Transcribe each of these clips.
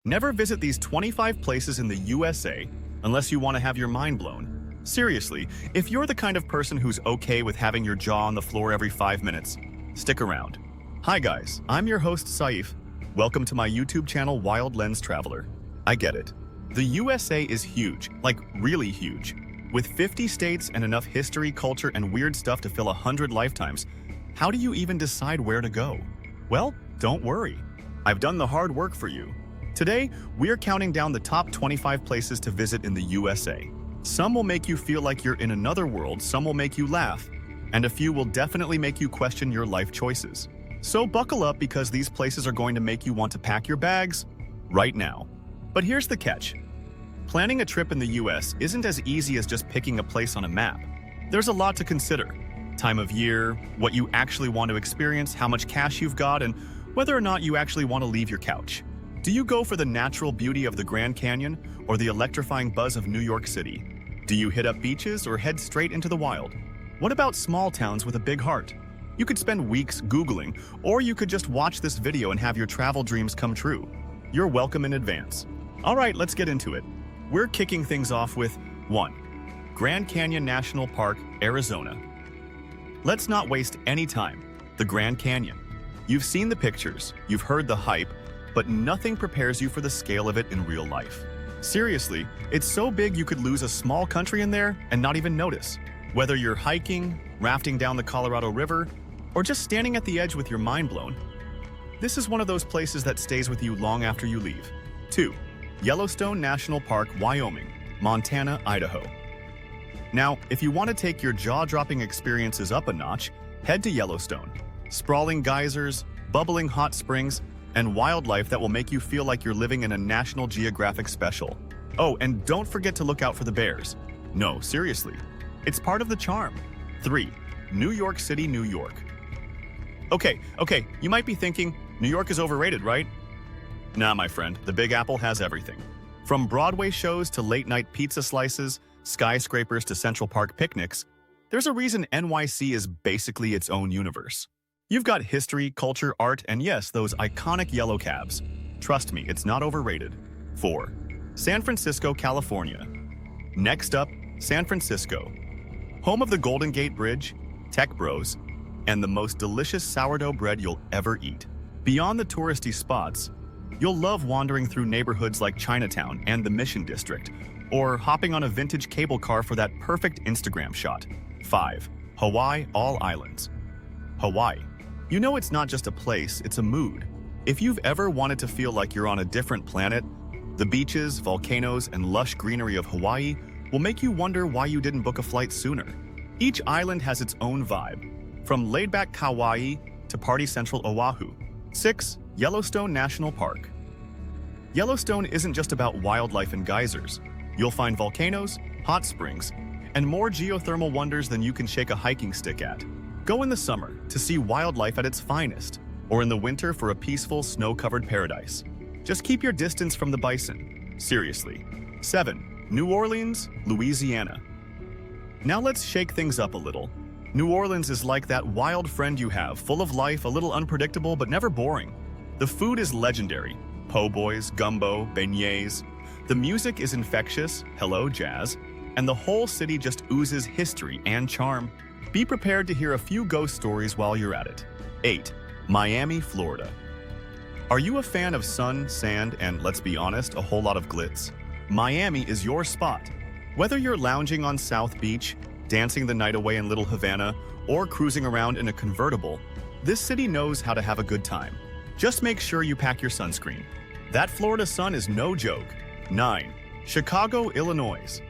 Never visit these 25 places in the USA unless you want to have your mind blown. Seriously, if you're the kind of person who's okay with having your jaw on the floor every 5 minutes, stick around. Hi guys, I'm your host Saif. Welcome to my YouTube channel Wild Lens Traveler. I get it. The USA is huge, like really huge. With 50 states and enough history, culture, and weird stuff to fill 100 lifetimes, how do you even decide where to go? Well, don't worry. I've done the hard work for you. Today, we're counting down the top 25 places to visit in the USA. Some will make you feel like you're in another world, some will make you laugh, and a few will definitely make you question your life choices. So buckle up because these places are going to make you want to pack your bags right now. But here's the catch. Planning a trip in the US isn't as easy as just picking a place on a map. There's a lot to consider. Time of year, what you actually want to experience, how much cash you've got, and whether or not you actually want to leave your couch. Do you go for the natural beauty of the Grand Canyon or the electrifying buzz of New York City? Do you hit up beaches or head straight into the wild? What about small towns with a big heart? You could spend weeks Googling, or you could just watch this video and have your travel dreams come true. You're welcome in advance. All right, let's get into it. We're kicking things off with 1. Grand Canyon National Park, Arizona. Let's not waste any time. The Grand Canyon. You've seen the pictures, you've heard the hype, but nothing prepares you for the scale of it in real life. Seriously, it's so big you could lose a small country in there and not even notice. Whether you're hiking, rafting down the Colorado River, or just standing at the edge with your mind blown, this is one of those places that stays with you long after you leave. 2. Yellowstone National Park, Wyoming, Montana, Idaho. Now, if you want to take your jaw-dropping experiences up a notch, head to Yellowstone. Sprawling geysers, bubbling hot springs, and wildlife that will make you feel like you're living in a National Geographic special. Oh, and don't forget to look out for the bears. No, seriously. It's part of the charm. 3. New York City, New York. Okay, you might be thinking, New York is overrated, right? Nah, my friend, the Big Apple has everything. From Broadway shows to late-night pizza slices, skyscrapers to Central Park picnics, there's a reason NYC is basically its own universe. You've got history, culture, art, and yes, those iconic yellow cabs. Trust me, it's not overrated. 4. San Francisco, California. Next up, San Francisco. Home of the Golden Gate Bridge, tech bros, and the most delicious sourdough bread you'll ever eat. Beyond the touristy spots, you'll love wandering through neighborhoods like Chinatown and the Mission District, or hopping on a vintage cable car for that perfect Instagram shot. 5. Hawaii, all islands. Hawaii. You know it's not just a place, it's a mood. If you've ever wanted to feel like you're on a different planet, the beaches, volcanoes, and lush greenery of Hawaii will make you wonder why you didn't book a flight sooner. Each island has its own vibe, from laid-back Kauai to party central Oahu. 6. Yellowstone National Park. Yellowstone isn't just about wildlife and geysers. You'll find volcanoes, hot springs, and more geothermal wonders than you can shake a hiking stick at. Go in the summer to see wildlife at its finest, or in the winter for a peaceful, snow-covered paradise. Just keep your distance from the bison. Seriously. 7. New Orleans, Louisiana. Now let's shake things up a little. New Orleans is like that wild friend you have, full of life, a little unpredictable, but never boring. The food is legendary. Po' boys, gumbo, beignets. The music is infectious, hello jazz, and the whole city just oozes history and charm. Be prepared to hear a few ghost stories while you're at it. 8. Miami, Florida. Are you a fan of sun, sand, and, let's be honest, a whole lot of glitz? Miami is your spot. Whether you're lounging on South Beach, dancing the night away in Little Havana, or cruising around in a convertible, this city knows how to have a good time. Just make sure you pack your sunscreen. That Florida sun is no joke. 9. Chicago, Illinois.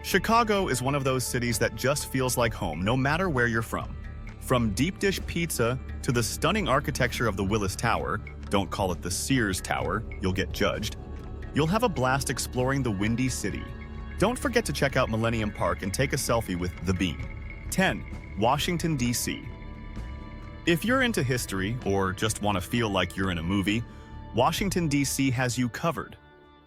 Chicago is one of those cities that just feels like home, no matter where you're from. From deep dish pizza to the stunning architecture of the Willis Tower, don't call it the Sears Tower, you'll get judged, you'll have a blast exploring the Windy City. Don't forget to check out Millennium Park and take a selfie with the Bean. 10. Washington, D.C. If you're into history, or just want to feel like you're in a movie, Washington, D.C. has you covered.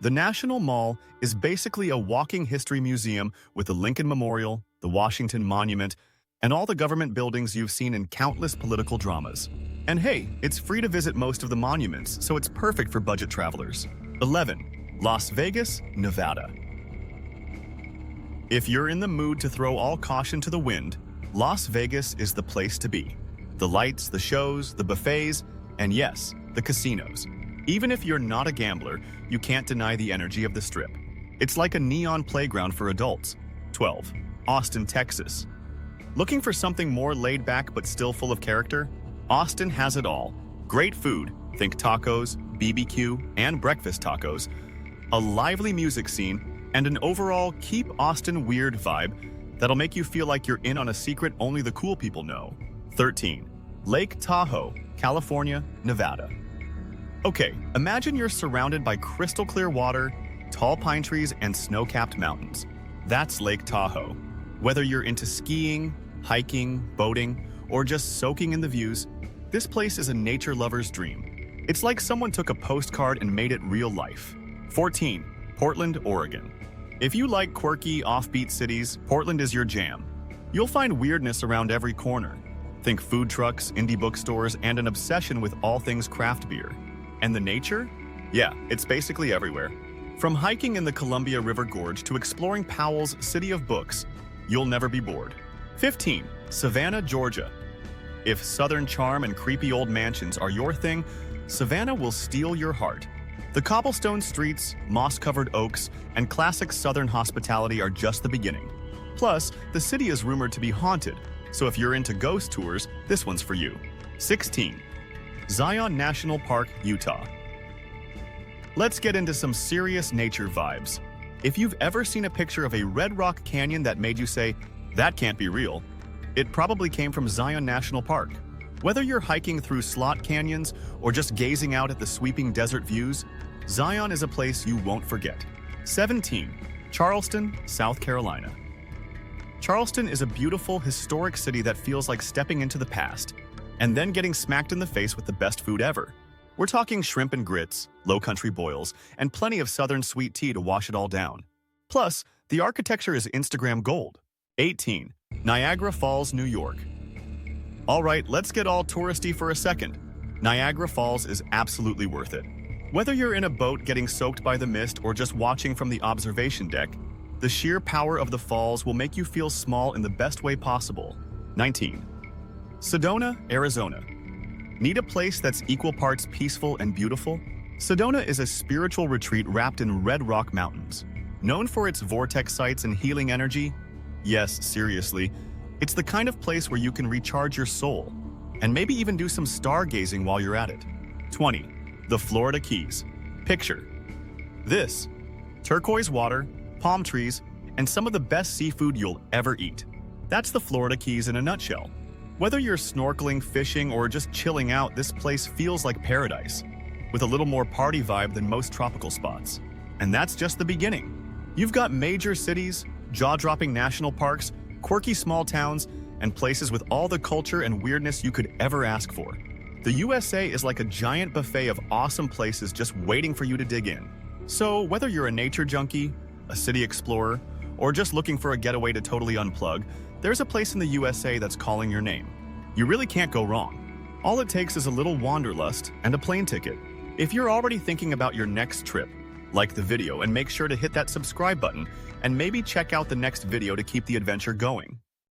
The National Mall is basically a walking history museum with the Lincoln Memorial, the Washington Monument, and all the government buildings you've seen in countless political dramas. And hey, it's free to visit most of the monuments, so it's perfect for budget travelers. 11. Las Vegas, Nevada. If you're in the mood to throw all caution to the wind, Las Vegas is the place to be. The lights, the shows, the buffets, and yes, the casinos. Even if you're not a gambler, you can't deny the energy of the Strip. It's like a neon playground for adults. 12. Austin, Texas. Looking for something more laid back but still full of character? Austin has it all. Great food, think tacos, BBQ, and breakfast tacos, a lively music scene, and an overall keep Austin weird vibe that'll make you feel like you're in on a secret only the cool people know. 13. Lake Tahoe, California, Nevada. Okay, imagine you're surrounded by crystal clear water, tall pine trees, and snow-capped mountains. That's Lake Tahoe. Whether you're into skiing, hiking, boating, or just soaking in the views, this place is a nature lover's dream. It's like someone took a postcard and made it real life. 14. Portland, Oregon. If you like quirky, offbeat cities, Portland is your jam. You'll find weirdness around every corner. Think food trucks, indie bookstores, and an obsession with all things craft beer. And the nature? Yeah, it's basically everywhere. From hiking in the Columbia River Gorge to exploring Powell's City of Books, you'll never be bored. 15. Savannah, Georgia. If southern charm and creepy old mansions are your thing, Savannah will steal your heart. The cobblestone streets, moss-covered oaks, and classic southern hospitality are just the beginning. Plus, the city is rumored to be haunted, so if you're into ghost tours, this one's for you. 16. Zion National Park, Utah. Let's get into some serious nature vibes. If you've ever seen a picture of a red rock canyon that made you say, "That can't be real," it probably came from Zion National Park. Whether you're hiking through slot canyons or just gazing out at the sweeping desert views, Zion is a place you won't forget. 17. Charleston, South Carolina. Charleston is a beautiful, historic city that feels like stepping into the past, and then getting smacked in the face with the best food ever. We're talking shrimp and grits, low country boils, and plenty of southern sweet tea to wash it all down. Plus, the architecture is Instagram gold. 18. Niagara Falls, New York. All right, let's get all touristy for a second. Niagara Falls is absolutely worth it. Whether you're in a boat getting soaked by the mist or just watching from the observation deck, the sheer power of the falls will make you feel small in the best way possible. 19. Sedona, Arizona. Need a place that's equal parts peaceful and beautiful? Sedona is a spiritual retreat wrapped in red rock mountains. Known for its vortex sites and healing energy? Yes, seriously. It's the kind of place where you can recharge your soul, and maybe even do some stargazing while you're at it. 20. The Florida Keys. Picture this: turquoise water, palm trees, and some of the best seafood you'll ever eat. That's the Florida Keys in a nutshell. Whether you're snorkeling, fishing, or just chilling out, this place feels like paradise, with a little more party vibe than most tropical spots. And that's just the beginning. You've got major cities, jaw-dropping national parks, quirky small towns, and places with all the culture and weirdness you could ever ask for. The USA is like a giant buffet of awesome places just waiting for you to dig in. So whether you're a nature junkie, a city explorer, or just looking for a getaway to totally unplug, there's a place in the USA that's calling your name. You really can't go wrong. All it takes is a little wanderlust and a plane ticket. If you're already thinking about your next trip, like the video and make sure to hit that subscribe button, and maybe check out the next video to keep the adventure going.